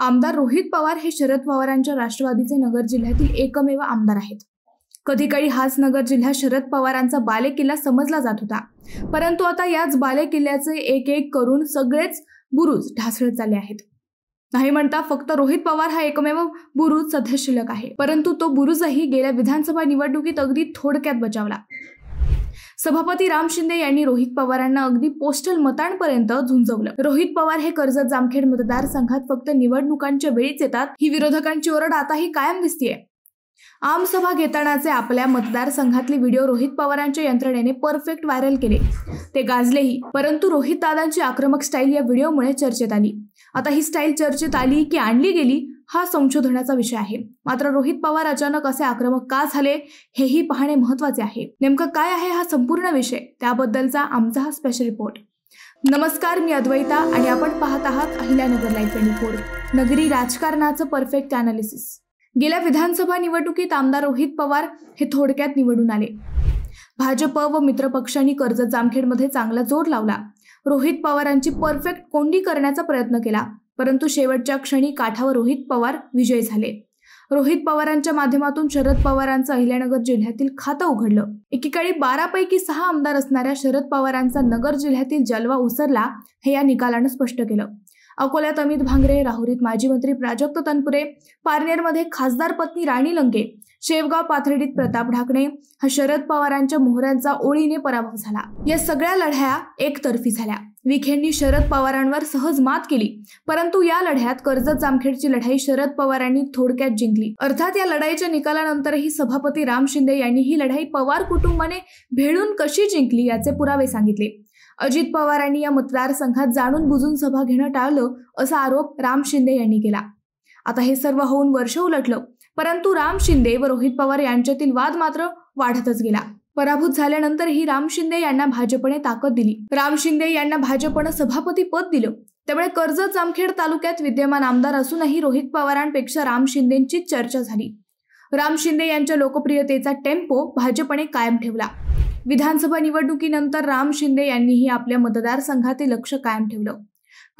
आमदार रोहित पवार हे शरद पवारांच्या राष्ट्रवादीचे नगर जिल्ह्यातील एकमेव आमदार आहेत। कधी काळी हाच नगर जिल्हा शरद पवारांचा बालेकिल्ला समजला जात होता, परंतु आता याच बालेकिल्ल्याचे एक एक करून सगळेच बुरुज ढासळत चालले आहेत। नाही म्हणता फक्त रोहित पवार हा एकमेव बुरुज सध्या शिल्लक आहे, परंतु तो बुरुजही गेल्या विधानसभा निवडणुकीत अगदी थोडक्यात बचावला। सभापती राम शिंदे यांनी रोहित पवारांना अगदी पोस्टल मतांपर्यंत झुंजवलं। रोहित पवार हे कर्जत जामखेड मतदारसंघात फक्त निवडणुकांच्या वेळीच येतात, ही विरोधकांची ओरड आताही कायम दिसतेय। आमसभा घेतानाचे आपल्या मतदारसंघातले व्हिडिओ रोहित पवारांच्या यंत्रणेने परफेक्ट व्हायरल केले, ते गाजलेही। परंतु रोहित दादांची आक्रमक स्टाईल या व्हिडिओमुळे चर्चेत आली। आता ही स्टाईल चर्चेत आली की आणली गेली हा संशोधनाचा विषय आहे। मात्र रोहित पवार अचानक असे आक्रमक का झाले हेही पाहणे महत्त्वाचे आहे। नेमकं काय आहे हा संपूर्ण विषय, त्याबद्दलचा आमचा हा स्पेशल रिपोर्ट। नमस्कार, मी अद्वैता आणि आपण पाहत आहात अहिल्यानगर लाईव्ह 24, नगरी राजकारणाचं परफेक्ट अनालिसिस। गेल्या विधानसभा निवडणुकीत आमदार रोहित पवार हे थोडक्यात निवडून आले। भाजप व मित्रपक्षांनी कर्जत जामखेडमध्ये चांगला जोर लावला, रोहित पवारांची परफेक्ट कोंडी करण्याचा प्रयत्न केला, परंतु शेवटच्या क्षणी काठावर रोहित पवार विजयी झाले। रोहित पवारांच्या माध्यमातून शरद पवारांचं अहिल्यानगर जिल्ह्यातील खातं उघडलं। एकेकाळी 12 पैकी 6 आमदार असणाऱ्या शरद पवारांचा नगर जिल्ह्यातील जलवा उसरला हे या निकालानं स्पष्ट केलं। अकोल्यात अमित भांगरे, राहुरीत माजी मंत्री प्राजक्त तनपुरे, पारनेरमध्ये खासदार पत्नी राणी लंके, शेवगाव पाथर्डीत प्रताप ढाकणे हा शरद पवारांच्या मोहऱ्यांचा ओळीने पराभव झाला। या सगळ्या लढ्या एकतर्फी झाल्या। विखेंनी शरद पवारांवर सहज मात केली, परंतु या लढ्यात कर्जत जामखेडची लढाई शरद पवारांनी थोडक्यात जिंकली। अर्थात या लढाईच्या निकालानंतरही सभापती राम शिंदे यांनी ही लढाई पवार कुटुंबाने भेडून कशी जिंकली याचे पुरावे सांगितले। अजित पवारांनी या मतदारसंघात जाणून बुजून सभा घेणं टाळलं असा आरोप राम शिंदे यांनी केला। आता हे सर्व होऊन वर्ष उलटलं, परंतु राम शिंदे व रोहित पवार यांच्यातील वाद मात्र वाढतच गेला। पराभूत झाल्यानंतरही राम शिंदे यांना भाजपने ताकद दिली। राम शिंदे यांना भाजपने सभापती पद दिलं, त्यामुळे कर्जत जामखेड तालुक्यात विद्यमान आमदार असूनही रोहित पवारांपेक्षा राम शिंदेंची चर्चा झाली। राम शिंदे यांच्या लोकप्रियतेचा टेम्पो भाजपने कायम ठेवला। विधानसभा निवडणुकीनंतर राम शिंदे यांनीही आपल्या मतदारसंघाचे लक्ष कायम ठेवलं।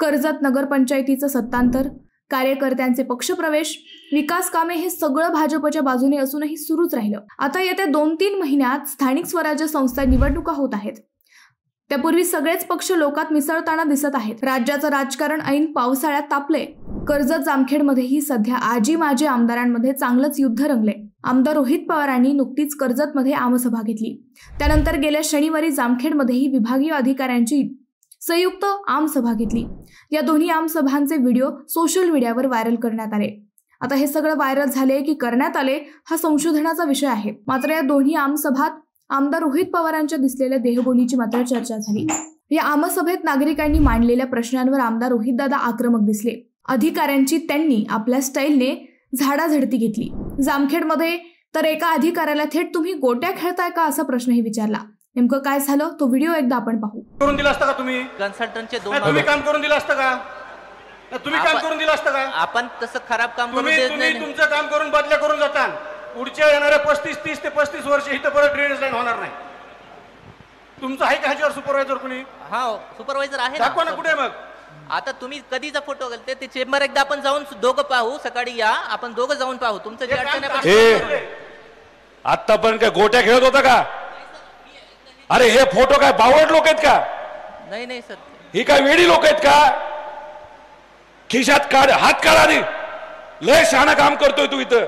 कर्जत नगरपंचायतीचं सत्तांतर, कार्यकर्त्यांचे पक्षप्रवेश, विकास कामे हे सगळं भाजपच्या बाजूने असूनही सुरूच राहिलं। आता येत्या 2-3 महिन्यात स्थानिक स्वराज्य संस्था निवडणुका होत आहेत, त्यापूर्वी सगळेच पक्ष लोकात मिसळताना दिसत आहेत। राज्याचं राजकारण ऐन पावसाळ्यात तापले। कर्जत जामखेडमध्येही सध्या आजी माजी आमदारांमध्ये चांगलंच युद्ध रंगले। आमदार रोहित पवारांनी नुकतीच कर्जतमध्ये आमसभा घेतली, त्यानंतर गेल्या शनिवारी जामखेडमध्येही विभागीय अधिकाऱ्यांची संयुक्त आमसभा घेतली। या दोन्ही आमसभांचे व्हिडिओ सोशल मीडियावर व्हायरल करण्यात आले। आता हे सगळं व्हायरल झाले की करण्यात आले हा संशोधनाचा विषय आहे। मात्र या दोन्ही आमसभात आमदार रोहित पवारांच्या दिसलेल्या देहबोलीची मात्र चर्चा झाली। या आमसभेत नागरिकांनी मांडलेल्या प्रश्नांवर आमदार रोहित दादा आक्रमक दिसले। अधिकाऱ्यांची त्यांनी आपल्या स्टाईलने झाडाझडती घेतली। जामखेडमध्ये तर एका अधिकाऱ्याला थेट तुम्ही गोट्या खेळताय का असा प्रश्नही विचारला। नेमकं काय झालं तो व्हिडिओ एकदा आपण पाहू। करून दिला असता का तुम्ही? कन्सल्टंटचे 2 तुम्ही काम करून दिलं असतं का? तुम्ही काम करून दिलं असतं का? आपण तसं खराब काम करून देत नाही। तुम्ही तुमचं काम करून बदल्या करून जाता। पुढच्या येणाऱ्या 30 ते 35 वर्ष इथं परत ड्रेनेज लाईन होणार नाही। तुमचं आहे का ह्याच्यावर सुपरवायझर कोणी? हा, सुपरवायझर आहे। दाखवा ना कुठे मग। आता तुम्ही कधीचा फोटो घालते ते चेंबर एकदा आपण जाऊन दोघं पाहू, सकाळी या आपण दोघं जाऊन पाहू तुमचं जे अडचण आहे। आतापर्यंत काय गोट्या खेळत होता का? अरे हे फोटो काय बावळट लोक आहेत का? नाही नाही सर, ही काय वेडी लोक आहेत का? खिशात काढ, हात काढा रे, लय शहाणा काम करतोय तू इथं।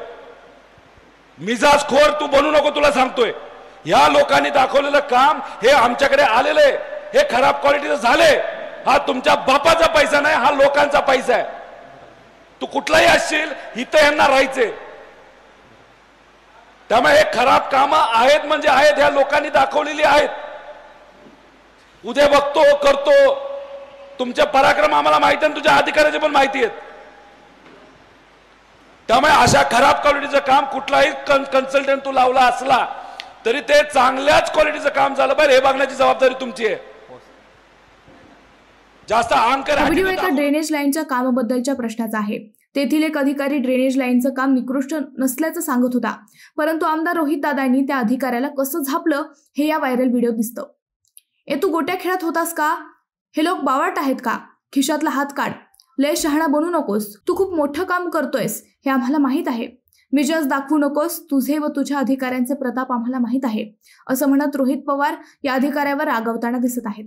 मिजाज खोर तू बनू नको, तुला सांगतोय। या लोकांनी दाखवलेलं काम हे आमच्याकडे आलेले हे खराब क्वालिटीचं झाले। हा तुमच्या बापाचा पैसा नाही, हा लोकांचा पैसा आहे। तू कुठलाही असशील इथं यांना राहायचे, त्यामुळे हे खराब कामं आहेत म्हणजे आहेत, ह्या लोकांनी दाखवलेली आहेत। उद्या बघतो करतो, तुमचे पराक्रम आम्हाला माहिती आहे, तुझ्या अधिकाऱ्याचे पण माहिती आहेत। त्यामुळे अशा खराब क्वालिटीचं काम कुठलाही कन्सल्टंट तू लावला असला तरी ते चांगल्याच क्वालिटीचं काम झालं पाहिजे हे बघण्याची जबाबदारी तुमची आहे। जास्त अहंकार। व्हिडिओ एका ड्रेनेज लाईनच्या कामाबद्दलच्या प्रश्नाचा आहे। तेथील एक अधिकारी ड्रेनेज लाईनचं काम निकृष्ट नसल्याचं सांगत होता, परंतु आमदार रोहित दादांनी त्या अधिकाऱ्याला कसं झापलं हे या व्हायरल व्हिडिओ दिसतं। तू गोट्या खेळत होतास का? हे लोक बावट आहेत का? खिशातला हात काढ, लय शहाणा बनू नकोस, तू खूप मोठं काम करतोयस हे आम्हाला माहीत आहे. मिजाज दाखवू नकोस, तुझे व तुझ्या अधिकाऱ्यांचे प्रताप आम्हाला माहीत आहे, असं म्हणत रोहित पवार या अधिकाऱ्यावर रागावताना दिसत आहेत.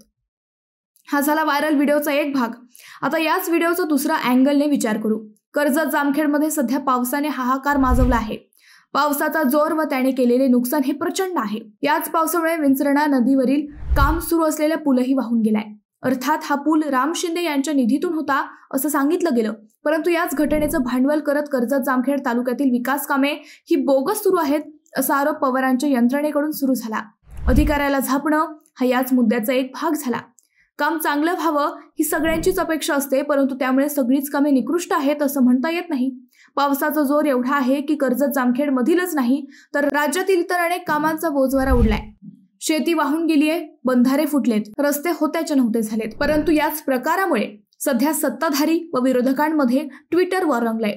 हा झाला व्हायरल व्हिडिओचा एक भाग. आता याच व्हिडिओचा दुसरा अँगलने विचार करू. कर्जत जामखेडमध्ये सध्या पावसाने हाहाकार माजवला आहे. पावसाचा जोर व त्याने केलेले नुकसान हे प्रचंड आहे. याच पावसामुळे विंचरणा नदीवरील काम सुरू असलेला पूलही वाहून गेलाय. अर्थात हा पूल राम शिंदे यांच्या निधीतून होता असं सांगितलं गेलं, परंतु याच घटनेचं भांडवल करत कर्जत जामखेड तालुक्यातील विकास कामे ही बोगस सुरू आहेत असा आरोप पवारांच्या यंत्रणेकडून सुरू झाला. अधिकाऱ्याला झापणं हा याच मुद्द्याचा एक भाग झाला. काम चांगलं व्हावं ही सगळ्यांचीच अपेक्षा असते, परंतु त्यामुळे सगळीच कामे निकृष्ट आहेत असं म्हणता येत नाही. पावसाचा जोर एवढा आहे की कर्जत जामखेड मधीलच नाही तर राज्यातील इतर अनेक कामांचा बोजवारा उडलाय. शेती वाहून गेलीये, बंधारे फुटलेत, रस्ते होत्याचे नव्हते झालेत. परंतु याच प्रकारामुळे सध्या सत्ताधारी व विरोधकांमध्ये ट्विटरवर रंगलंय.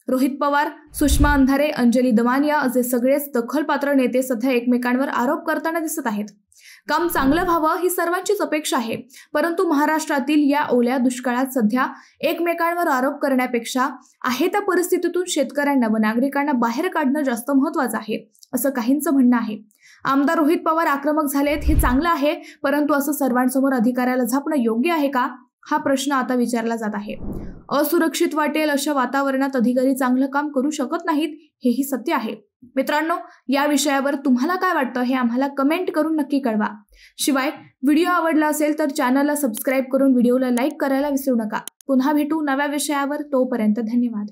रोहित पवार, सुषमा अंधारे, अंजली दमानिया असे सगळेच दखलपात्र नेते सध्या एकमेकांवर आरोप करताना दिसत आहेत. काम चांगलं व्हावं ही सर्वांचीच अपेक्षा आहे, परंतु महाराष्ट्रातील या ओल्या दुष्काळात सध्या एकमेकांवर आरोप करण्यापेक्षा आहे त्या परिस्थितीतून शेतकऱ्यांना व नागरिकांना बाहेर काढणं जास्त महत्वाचं आहे असं काहींचं म्हणणं आहे. आमदार रोहित पवार आक्रमक झालेत हे चांगलं आहे, परंतु असं सर्वांसमोर अधिकाऱ्याला झापणं योग्य आहे का हा प्रश्न आता विचारला जात आहे. असुरक्षित वाटेल अशा वातावरणात अधिकारी चांगलं काम करू शकत नाहीत हेही सत्य आहे. मित्रांनो, या विषयावर तुम्हाला काय वाटतं हे आम्हाला कमेंट करून नक्की कळवा. शिवाय व्हिडिओ आवडला असेल तर चॅनलला सबस्क्राईब करून व्हिडिओला लाईक करायला विसरू नका. पुन्हा भेटू नव्या विषयावर. तोपर्यंत धन्यवाद.